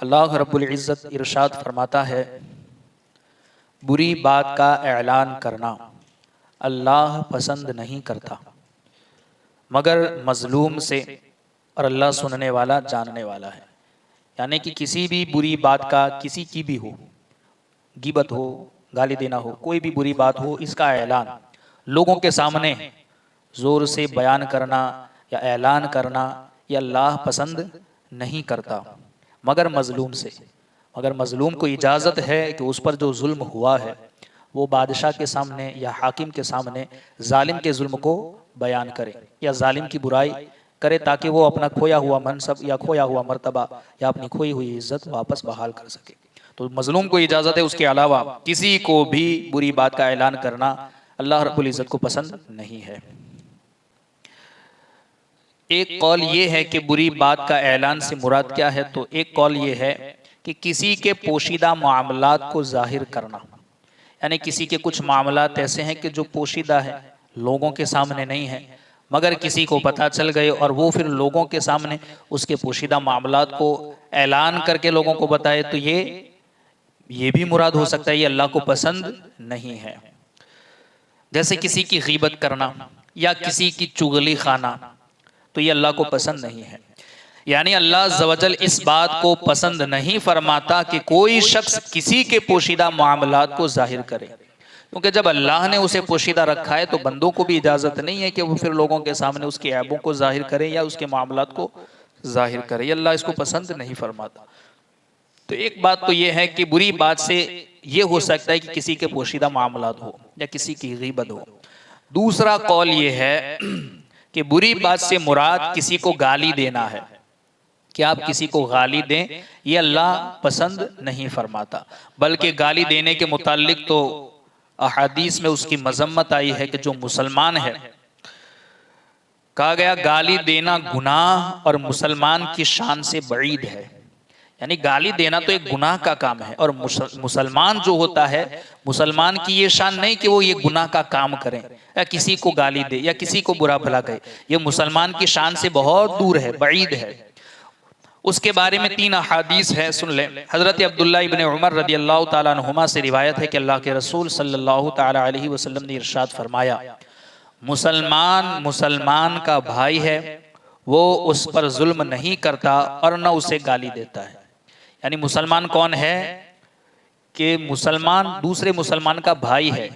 अल्लाह रब्बुल इज़्ज़त इरशाद फरमाता है, बुरी बात का ऐलान करना अल्लाह पसंद नहीं करता मगर मजलूम से, और अल्लाह सुनने वाला जानने वाला है। यानी कि किसी भी बुरी बात का, किसी की भी हो, गिबत हो, गाली देना हो, कोई भी बुरी बात हो, इसका ऐलान लोगों के सामने जोर से बयान करना या ऐलान करना ये अल्लाह पसंद नहीं करता मगर मजलूम से। मगर मजलूम को इजाज़त है कि उस पर जो जुल्म हुआ है वो बादशाह के सामने या हाकिम के सामने जालिम के जुल्म को बयान करे या जालिम की बुराई करे, ताकि वो अपना खोया हुआ मनसब या खोया हुआ मर्तबा या अपनी खोई हुई इज्जत वापस बहाल कर सके। तो मजलूम को इजाज़त है, उसके अलावा किसी को भी बुरी बात का ऐलान करना अल्लाह रब्बुल इज़्ज़त को पसंद नहीं है। एक कौल ये है कि बुरी बात का ऐलान से मुराद क्या है, तो एक कौल ये है कि किसी के पोशीदा मामलात को जाहिर करना, यानी किसी के कुछ मामलात ऐसे हैं कि जो पोशीदा है, लोगों के सामने नहीं है, मगर किसी को पता चल गए और वो फिर लोगों के सामने उसके पोशीदा मामलात को ऐलान करके लोगों को बताए, तो ये भी मुराद हो सकता है, ये अल्लाह को पसंद नहीं है। जैसे किसी की गीबत करना या किसी की चुगली खाना, तो ये अल्लाह को पसंद नहीं है। यानी अल्लाह ज़वजल इस बात को पसंद नहीं फरमाता कि कोई शख्स किसी के पोशीदा मामलात को जाहिर करे, क्योंकि जब अल्लाह ने उसे पोशीदा रखा है तो बंदों को भी इजाज़त नहीं है कि वो फिर लोगों के सामने उसके ऐबों को जाहिर करे या उसके मामलात को जाहिर करे। ये अल्लाह इसको पसंद नहीं फरमाता। तो एक बात तो ये है कि बुरी बात से ये हो सकता है कि किसी के पोशीदा मामलात हो या किसी की गीबत हो। दूसरा कौल ये है कि बुरी बात से मुराद किसी को गाली देना है, कि आप किसी को गाली दें, ये अल्लाह पसंद नहीं फरमाता। बल्कि गाली देने के मुताल्लिक तो अहादीस में उसकी मजम्मत आई है कि जो मुसलमान है, कहा गया गाली देना गुनाह और मुसलमान की शान से बईद है। यानी गाली देना तो एक गुनाह का काम है, और मुसलमान जो होता है, मुसलमान की ये शान नहीं कि वो ये गुनाह का काम करें या किसी को गाली दे या किसी को बुरा भला कहे, ये मुसलमान की शान से बहुत दूर है, बईद है। उसके बारे में 3 अहादीस है, सुन ले। हजरत अब्दुल्ला इब्ने उमर रदियल्लाहु ताला अन्हुमा से रिवायत है कि अल्लाह के रसूल सल्लल्लाहु ताला अलैहि वसल्लम ने इरशाद फरमाया, मुसलमान का भाई है, वो उस पर जुल्म नहीं करता और न उसे गाली देता है। यानी मुसलमान कौन है कि मुसलमान दूसरे मुसलमान का भाई है,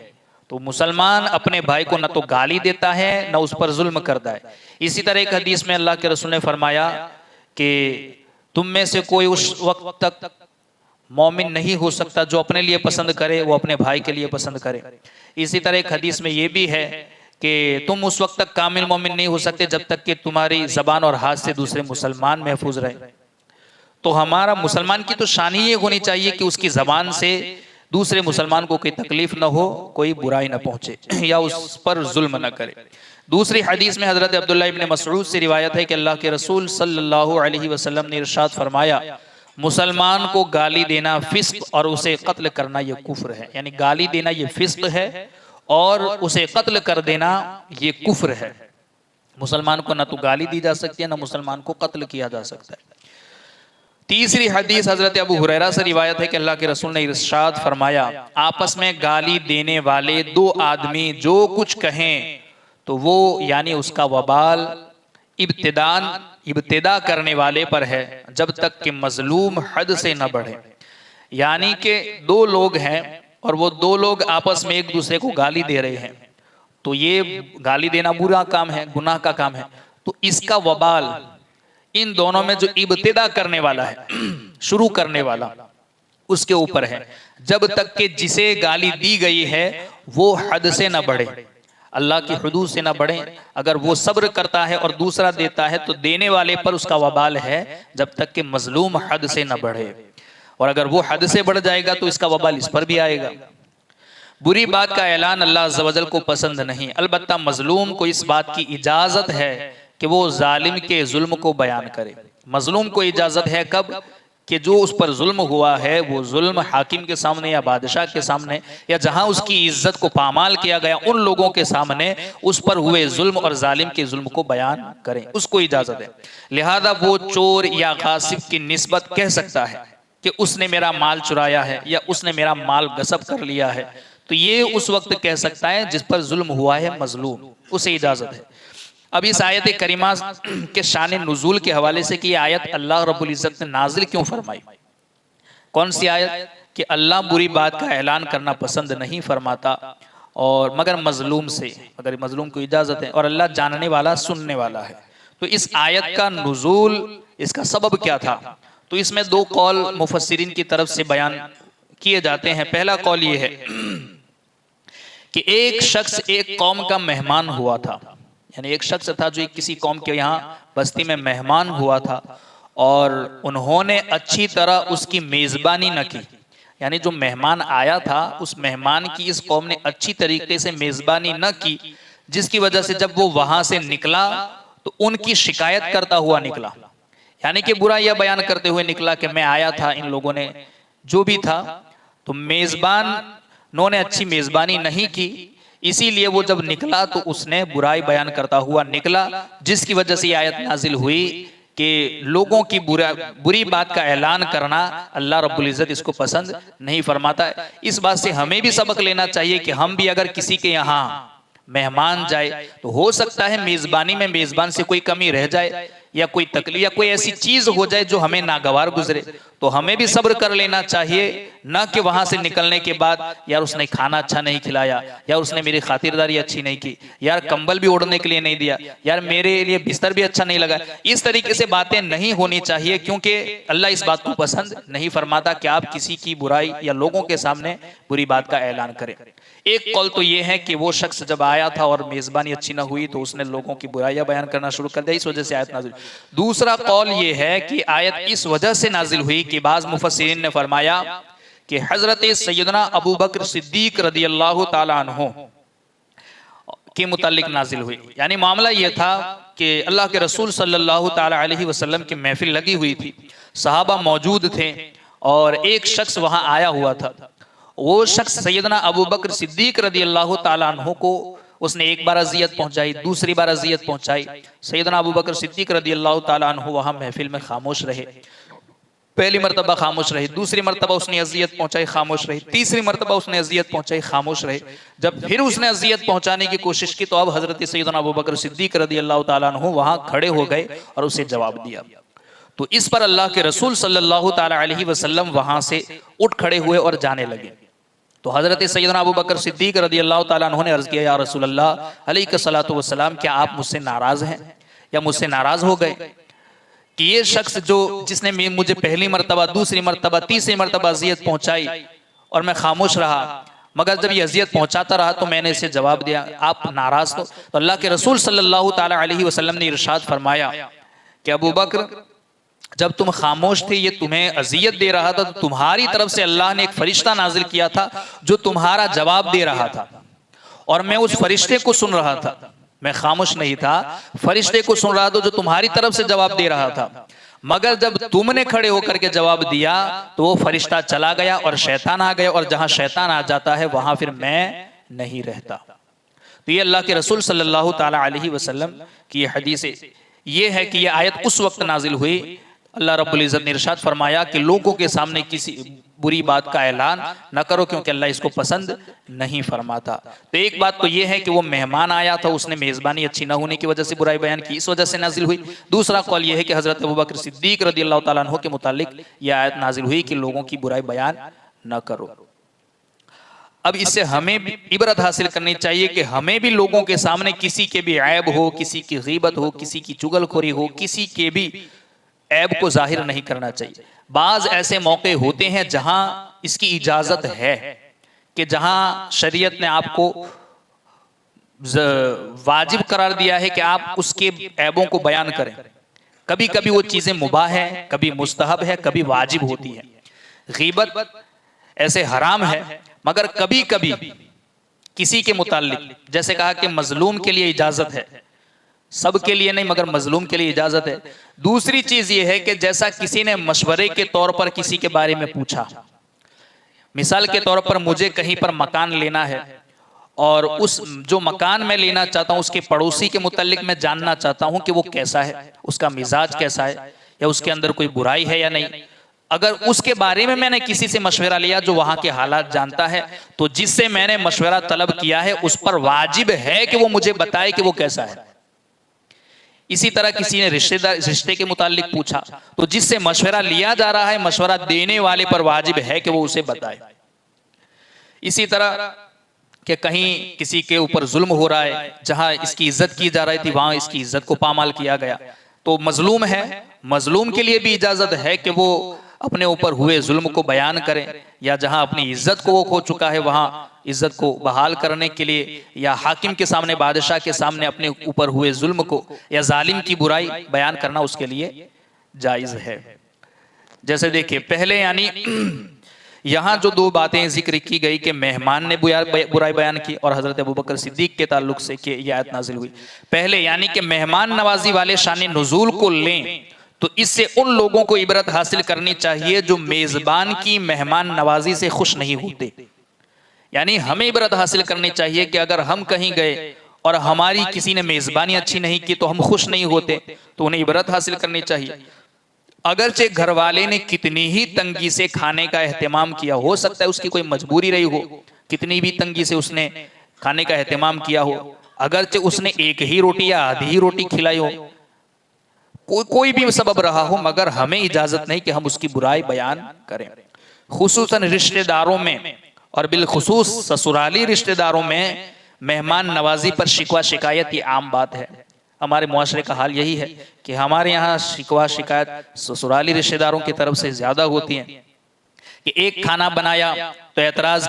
तो मुसलमान अपने भाई को न तो गाली देता है न उस पर जुल्म करता है। इसी तरह एक हदीस में अल्लाह के रसूल ने फरमाया कि तुम में से कोई उस वक्त तक मोमिन नहीं हो सकता जो अपने लिए पसंद करे वो अपने भाई के लिए पसंद करे। इसी तरह एक हदीस में ये भी है कि तुम उस वक्त तक कामिल मोमिन नहीं हो सकते जब तक कि तुम्हारी जबान और हाथ से दूसरे मुसलमान महफूज रहे। तो हमारा मुसलमान की तो शान ही ये होनी चाहिए कि उसकी जबान से दूसरे मुसलमान को कोई तकलीफ न हो, कोई बुराई न पहुंचे या उस पर जुल्म न करे। दूसरी हदीस में हजरत अब्दुल्ला इब्ने मसऊद से रिवायत है कि अल्लाह के रसूल सल्लल्लाहु अलैहि वसल्लम ने इरशाद फरमाया, मुसलमान को गाली देना फिस्क और उसे कत्ल करना ये कुफ्र है। यानी गाली देना ये फिस्क है और उसे कत्ल कर देना ये कुफ्र है। मुसलमान को न तो गाली दी जा सकती है, न मुसलमान को कत्ल किया जा सकता है। तीसरी हदीस हजरत अबू हुरैरा से रिवायत है कि अल्लाह के रसूल ने इरशाद फरमाया, आपस में गाली देने वाले 2 आदमी जो कुछ कहें तो वो यानी उसका वबाल इब्तिदा करने वाले पर है जब तक कि मजलूम हद से न बढ़े। यानी कि 2 लोग हैं और वो 2 लोग आपस में एक दूसरे को गाली दे रहे हैं, तो ये गाली देना बुरा काम है, गुनाह का काम है। तो इसका वबाल इन दोनों में जो इब्तिदा करने वाला है, शुरू करने वाला, उसके ऊपर है, जब तक कि जिसे गाली दी गई है वो हद से न बढ़े, अल्लाह की हुदूद से न बढ़े। अगर वो सब्र करता है और दूसरा देता है तो देने वाले पर उसका वबाल है जब तक कि मजलूम हद से न बढ़े, और अगर वो हद से बढ़ जाएगा तो इसका वबाल इस पर भी आएगा। बुरी बात का ऐलान अल्लाह अज़्ज़ व जल को पसंद नहीं। अलबत्ता मजलूम को इस बात की इजाज़त है कि वो जालिम के जुल्म को बयान करे। मजलूम को इजाज़त है कब? कि जो उस पर जुल्म हुआ है वो जुल्म हाकिम के सामने या बादशाह के सामने या जहां उसकी इज्जत को पामाल किया गया उन लोगों के सामने उस पर हुए जुल्म और जालिम के जुल्म को बयान करें, उसको इजाजत है। लिहाजा वो चोर या गासिब की निस्बत कह सकता है कि उसने मेरा माल चुराया है या उसने मेरा माल गसब कर लिया है, तो ये उस वक्त कह सकता है जिस पर जुल्म हुआ है मजलूम, उसे इजाजत है। अब इस आयत करीमा के शान नुज़ूल के हवाले से कि आयत अल्लाह रब्बुल इज़्ज़त ने नाजिल क्यों फरमाई, कौन सी आयत कि अल्लाह बुरी बात का ऐलान करना पसंद नहीं फरमाता और मगर मजलूम से, मगर मजलूम को इजाजत है और अल्लाह जानने वाला सुनने वाला है। तो इस आयत का नुज़ूल, इसका सबब क्या था, तो इसमें दो कौल मुफस्सिरीन की तरफ से बयान किए जाते हैं। पहला कौल ये है कि एक शख्स एक कौम का मेहमान हुआ था, यानी एक शख्स था जो किसी कौम के यहाँ बस्ती में मेहमान हुआ था और उन्होंने अच्छी तरह उसकी मेज़बानी न की, यानी जो मेहमान आया था उस मेहमान की इस कौम ने अच्छी तरीके से मेज़बानी न की, जिसकी वजह से जब वो वहां से निकला तो उनकी शिकायत करता हुआ निकला, यानी कि बुरा यह बयान करते हुए निकला कि मैं आया था, इन लोगों ने जो भी था तो मेज़बानों ने अच्छी मेज़बानी नहीं की, इसीलिए वो जब निकला तो उसने बुराई बयान करता हुआ निकला, जिसकी वजह से आयत नाजिल हुई कि लोगों की बुरी बात का ऐलान करना अल्लाह रब्बुल इज़्ज़त इसको पसंद नहीं फरमाता है। इस बात से हमें भी सबक लेना चाहिए कि हम भी अगर किसी के यहाँ मेहमान जाए तो हो सकता है मेज़बानी में मेज़बान से कोई कमी रह जाए या कोई तकलीफ या कोई ऐसी चीज हो जाए जो हमें नागवार गुजरे, तो हमें भी सब्र कर लेना चाहिए, न कि वहां से निकलने के बाद यार उसने खाना अच्छा नहीं खिलाया, यार उसने मेरी खातिरदारी अच्छी नहीं की, यार कंबल भी ओढ़ने के लिए नहीं दिया, यार मेरे लिए बिस्तर भी अच्छा नहीं लगा। इस तरीके से बातें नहीं होनी चाहिए, क्योंकि अल्लाह इस बात को पसंद नहीं फरमाता कि आप किसी की बुराई या लोगों के सामने बुरी बात का ऐलान करें। एक कौल तो ये है कि वो शख्स जब आया था और मेजबानी अच्छी ना हुई तो उसने लोगों की बुराइयां बयान करना शुरू कर दिया, इस वजह से आयत नाजिल। दूसरा कौल ये है कि आयत इस वजह से नाजिल हुई कि बाज़ मुफस्सिरीन ने फरमाया कि हजरत सैयदना अबू बकर सिद्दीक रदियल्लाहु ताला अन्हु के मुतालिक नाजिल हुई। यानी मामला यह था कि अल्लाह के रसूल सल्लल्लाहु ताला अलैहि वसल्लम की महफिल लगी हुई थी, सहाबा मौजूद थे और एक शख्स वहां आया हुआ था। वो शख्स सैयदना अबू बकर सिद्दीक रदियल्लाहु ताला अन्हु को उसने एक बार अजियत पहुंचाई, दूसरी बार अजियत पहुंचाई। सैयदना अबू बकर सिद्दीक रदियल्लाहु ताला अन्हु वहां महफिल में खामोश रहे, पहली मरतबा खामोश रहे, दूसरी मरतबा उसने अजियत पहुंचाई, खामोश रहे, तीसरी मरतबा उसने अजियत पहुंचाई, खामोश रहे। जब फिर उसने अजियत पहुंचाने की कोशिश की तो अब हजरत सैयदना अबू बकर सिद्दीक रदियल्लाहु ताला अन्हु वहां खड़े हो गए और उसे जवाब दिया। तो इस पर अल्लाह के रसूल सल्लल्लाहु ताला अलैहि वसल्लम वहां से उठ खड़े हुए और जाने लगे। तो हजरत सैयदना अबू बकर सिद्दीक रदियल्लाहु ताला अन्हु ने अर्ज किया, या रसूल अल्लाह अलैहिस्सलातु वस्सलाम, क्या आप मुझसे नाराज हैं या मुझसे नाराज हो गए कि ये शख्स जिसने मुझे पहली मरतबा, दूसरी मरतबा, तीसरी मरतबा अजियत पहुंचाई और मैं खामोश रहा, मगर जब ये अजियत पहुंचाता रहा तो मैंने इसे जवाब दिया, आप नाराज तो अल्लाह के रसूल सल्लल्लाहु ताला अलैहि वसल्लम ने इरशाद फरमाया कि अबू बकर, जब तुम खामोश थे ये तुम्हें अजियत दे रहा था तो तुम्हारी तरफ से अल्लाह ने एक फरिश्ता नाजिल किया था जो तुम्हारा जवाब दे रहा था और मैं उस फरिश्ते को सुन रहा था, मैं खामोश नहीं था, फरिश्ते को सुन रहा था जो तुम्हारी तरफ से जवाब दे रहा था। मगर जब तुमने खड़े होकर के जवाब दिया तो वो फरिश्ता चला गया और शैतान आ गया, और जहां शैतान आ जाता है वहां फिर मैं नहीं रहता। तो ये अल्लाह के रसूल सल्लल्लाहु ताला अलैहि वसल्लम की ये हदीस ये है कि ये आयत उस वक्त नाजिल हुई, अल्लाह रब्बुल इज़्ज़त ने इरशाद फरमाया कि लोगों के सामने किसी बुरी बात का ऐलान न करो, क्योंकि अल्लाह इसको पसंद नहीं फरमाता। तो एक बात तो ये है कि वो मेहमान आया था, उसने मेज़बानी अच्छी ना होने की वजह से बुराई बयान की, इस वजह से नाजिल हुई। दूसरा कौल ये है कि हज़रत अबू बकर सिद्दीक रदियल्लाहु ताला अन्हु के मुतालिक यह आयत नाजिल हुई कि लोगों की बुराई बयान न करो। अब इससे हमें भी इबरत हासिल करनी चाहिए कि हमें भी लोगों के सामने किसी के भी ऐब हो, किसी की गीबत हो, किसी की चुगलखोरी हो, किसी के भी ऐब को जाहिर नहीं करना चाहिए। बाज ऐसे मौके होते हैं जहां इसकी इजाजत है कि जहां शरीयत ने आपको वाजिब करार दिया है कि आप उसके ऐबों को बयान करें। कभी कभी वो चीजें मुबाह है, कभी मुस्तहब है, कभी वाजिब होती है। गीबत ऐसे हराम है, मगर कभी कभी किसी के मुताल्लिक, जैसे कहा कि मजलूम के लिए इजाजत है, सबके लिए नहीं मगर मजलूम के लिए इजाजत है। दूसरी चीज ये है कि जैसा किसी ने मशवरे के तौर पर किसी के बारे में पूछा, मिसाल के तौर पर मुझे कहीं पर मकान लेना है और उस जो मकान मैं लेना चाहता हूं उसके पड़ोसी के मुतालिक मैं जानना चाहता हूं कि वो कैसा है, उसका मिजाज कैसा है, या उसके अंदर कोई बुराई है या नहीं। अगर उसके बारे में मैंने किसी से मशवरा लिया जो वहां के हालात जानता है, तो जिससे मैंने मशवरा तलब किया है उस पर वाजिब है कि वो मुझे बताए कि वो कैसा है। इसी तरह किसी ने रिश्ते के मुतालिक पूछा, तो जिससे मशवरा लिया जा रहा है मशवरा देने वाले पर वाजिब है कि वो उसे बताए। इसी तरह कि कहीं किसी के ऊपर जुल्म हो रहा है, जहां इसकी इज्जत की जा रही थी वहां इसकी इज्जत को पामाल किया गया, तो मजलूम है, मजलूम के लिए भी इजाजत है कि वो अपने ऊपर हुए जुल्म को बयान करें, या जहां अपनी इज्जत को वो खो चुका है वहां इज्जत को बहाल करने के लिए, या हाकिम के सामने, बादशाह के सामने अपने ऊपर हुए जुल्म को या जालिम की बुराई बयान करना उसके लिए जायज है। जैसे देखिए पहले यानी यहाँ जो दो बातें जिक्र की गई कि मेहमान ने बुराई बयान की और हजरत अबू बकर सिद्दीक के ताल्लुक से कि यह आयत नाजिल हुई। पहले यानी कि मेहमान नवाजी वाले शान नुज़ूल को लें तो इससे उन लोगों को इबरत हासिल करनी चाहिए जो मेजबान की मेहमान नवाजी से खुश नहीं होते। यानी हमें इबरत हासिल करनी चाहिए कि अगर हम कहीं गए और हमारी किसी ने मेजबानी अच्छी नहीं की तो हम खुश नहीं होते, तो उन्हें इबरत हासिल करनी चाहिए। अगरचे घर वाले ने कितनी ही तंगी से खाने का एहतमाम किया, हो सकता है उसकी कोई मजबूरी रही हो, कितनी भी तंगी से उसने खाने का एहतमाम किया हो, अगरचे उसने एक ही रोटी या आधी ही रोटी खिलाई हो, कोई भी सबब रहा हो, मगर हमें इजाजत नहीं कि हम उसकी बुराई बयान करें। खुसूसन रिश्तेदारों में और बिलखुसूस ससुराली रिश्तेदारों में मेहमान नवाजी पर शिकवा शिकायत ये आम बात है। हमारे मुआशरे का हाल यही है कि हमारे यहाँ शिकवा शिकायत ससुराली रिश्तेदारों की तरफ से ज्यादा होती हैं कि एक खाना बनाया तो एतराज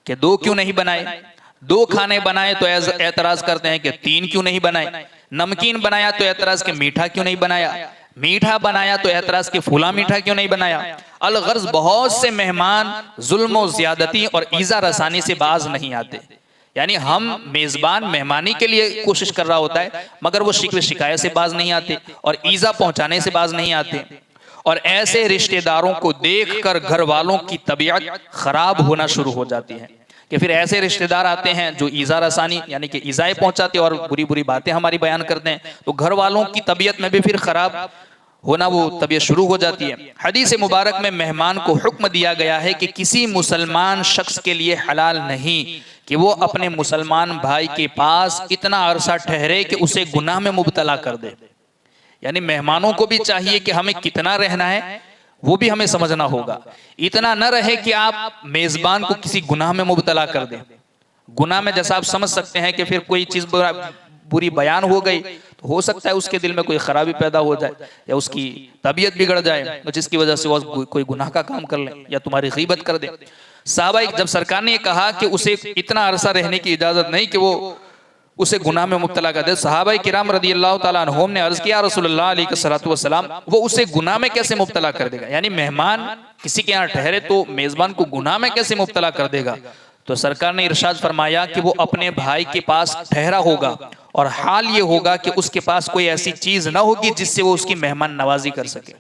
कि दो क्यों नहीं बनाए, दो खाने बनाए तो एतराज करते हैं कि तीन क्यों नहीं बनाए, नमकीन बनाया तो एतराज के मीठा क्यों नहीं बनाया, मीठा बनाया तो एतराज के फूला मीठा क्यों नहीं बनाया। अलगर्ज बहुत से मेहमान जुल्म ज्यादती और ईजा रसानी से बाज नहीं आते। यानी हम मेजबान मेहमानी के लिए कोशिश कर रहा होता है मगर वो शिकवे शिकायत से बाज नहीं आते और ईजा पहुंचाने से बाज नहीं आते। और ऐसे रिश्तेदारों को देखकर घर वालों की तबीयत खराब होना शुरू हो जाती है कि फिर ऐसे रिश्तेदार आते हैं जो ईजा रसानी यानी कि ईजाएं पहुंचाते और बुरी बुरी बातें हमारी बयान करते हैं, तो घर वालों की तबीयत में भी फिर खराब होना वो तबीयत शुरू हो जाती है। हदीस मुबारक में मेहमान को हुक्म दिया गया है कि किसी मुसलमान शख्स के लिए हलाल नहीं कि वो अपने मुसलमान भाई के पास इतना अरसा ठहरे कि उसे गुनाह में मुब्तला कर दे। यानी मेहमानों को भी चाहिए कि हमें कितना रहना है वो भी हमें समझना होगा। इतना न रहे कि आप मेजबान को किसी गुनाह में मुब्तला कर दें। गुनाह में जैसा आप समझ सकते हैं कि फिर कोई चीज बुरी बयान हो गई तो हो सकता है उसके दिल में कोई खराबी पैदा हो जाए या उसकी तबीयत बिगड़ जाए जिसकी वजह से वो कोई गुनाह का काम कर ले या तुम्हारी गीबत कर दे। साहबा जब सरकार ने कहा कि उसे इतना अरसा रहने की इजाजत नहीं कि वो उसे गुनाह में मुब्तला कर दे, सहाबा किराम रदियल्लाहु ताला अन्हुम ने अर्ज किया रसूलुल्लाह अलैहिस्सलातु वस्सलाम वो उसे गुनाह में कैसे मुब्तला कर देगा। यानी मेहमान किसी के यहाँ ठहरे तो मेजबान को गुनाह में कैसे मुब्तला कर देगा। तो सरकार ने इरशाद फरमाया कि वो अपने भाई के पास ठहरा होगा और हाल ये होगा कि उसके पास कोई ऐसी चीज ना होगी जिससे वो उसकी मेहमान नवाजी कर सके।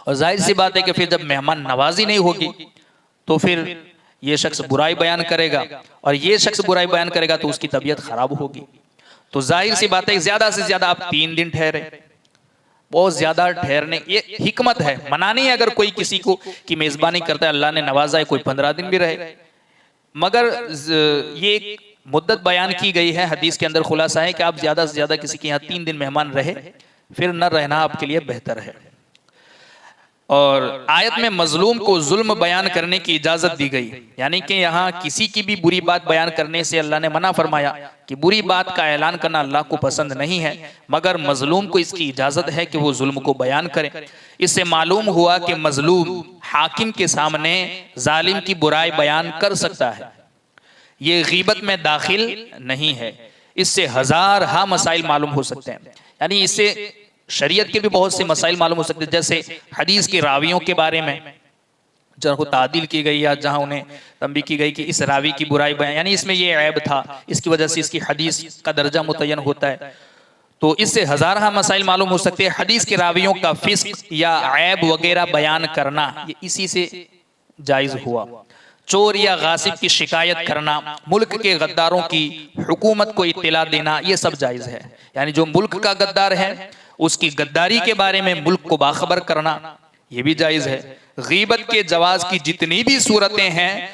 और जाहिर सी बात है कि फिर जब मेहमान नवाजी नहीं होगी तो फिर ये शख्स बुराई बयान करेगा और ये शख्स बुराई बयान करेगा तो उसकी तबीयत खराब होगी। तो जाहिर सी बात है ज्यादा से ज्यादा आप 3 दिन ठहरे, बहुत ज्यादा ठहरने ये हिकमत है। मना नहीं है अगर कोई किसी को की मेजबानी करता है, अल्लाह ने नवाजा है, कोई 15 दिन भी रहे, मगर ये मुद्दत बयान की गई है हदीस के अंदर। खुलासा है कि आप ज्यादा से ज्यादा किसी के यहाँ 3 दिन मेहमान रहे, फिर न रहना आपके लिए बेहतर है। और आयत में मजलूम को जुल्म बयान करने की इजाजत दी गई, यानी कि यहाँ किसी की भी बुरी बात बयान करने से अल्लाह ने मना फरमाया कि बुरी बात का ऐलान करना अल्लाह को पसंद नहीं है, मगर मजलूम को इसकी इजाजत है कि वो जुल्म को बयान करे। इससे मालूम हुआ कि मजलूम हाकिम के सामने जालिम की बुराई बयान कर सकता है, ये गीबत में दाखिल नहीं है। इससे हजार हा मसाइल मालूम हो सकते हैं, यानी इससे शरीयत के भी बहुत से मसाइल मालूम हो सकते हैं। जैसे हदीस के रावियों के बारे में जहाँ को तादील की गई या जहाँ उन्हें तंबी की गई कि इस रावी की बुराई बयान, यानी इसमें ये ऐब था, इसकी वजह से इसकी हदीस का दर्जा मुतय्यन होता है। तो इससे हजारा मसाइल मालूम हो सकते हैं। हदीस के रावियों का फिस्क या ऐब वगैरह बयान करना ये इसी से जायज हुआ। चोर या गासिब की शिकायत करना, मुल्क के गद्दारों की हुकूमत को इत्तला देना, ये सब जायज है। यानी जो मुल्क का गद्दार है उसकी गद्दारी के बारे में मुल्क को बाखबर करना, ये भी जायज है। गीबत के जवाज की जितनी भी सूरतें हैं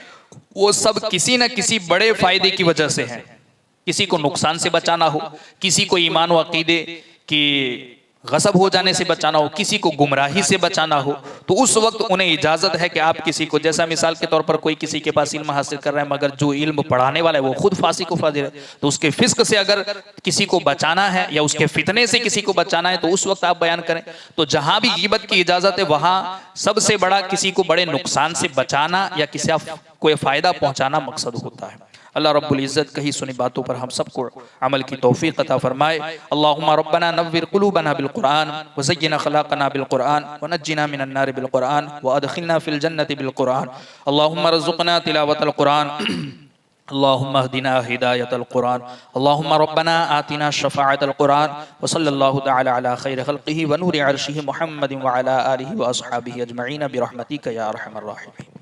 वो सब किसी न किसी बड़े फायदे की वजह से हैं। किसी को नुकसान से बचाना हो, किसी को ईमान व अकीदे की गसब हो जाने से बचाना हो, किसी को गुमराही से बचाना हो, तो उस वक्त उन्हें इजाजत है कि आप किसी को, जैसा मिसाल के तौर पर कोई किसी के पास इल्म हासिल कर रहा है मगर जो इल्म पढ़ाने वाला है वो खुद फासिक व फाजिर है, तो उसके फिस्क से अगर किसी को बचाना है या उसके फितने से किसी को बचाना है तो उस वक्त आप बयान करें। तो जहां भी गिबत की इजाजत है वहां सबसे बड़ा किसी को बड़े नुकसान से बचाना या किसी को फायदा पहुंचाना मकसद होता है। अल्लाह रब्बुल इज़्ज़त कही सुनी बातों पर हम सबको अमल की तौफीक अता फरमाए। अल्लाहुम्मा रब्बना नव्विर क़ुलूबना बिल क़ुरआन व ज़य्यिन अख़लाक़ना बिल क़ुरआन व नज्जिना मिनन नार बिल क़ुरआन व अदख़िलना फ़िल जन्नति बिल क़ुरआन। अल्लाहुम्मा रज़ुक़ना तिलावतल क़ुरआन, अल्लाहुम्मा हदिना हिदायतल क़ुरआन, अल्लाहुम्मा रब्बना आतिना शफ़ाअतल क़ुरआन व सल्लल्लाहु तआला अला खैरि ख़ल्क़िही व नूरि अर्शिही मुहम्मदिन व अला आलिही व अस्हाबिही अजमईन बिरहमतिका या अरहमर राहिमीन।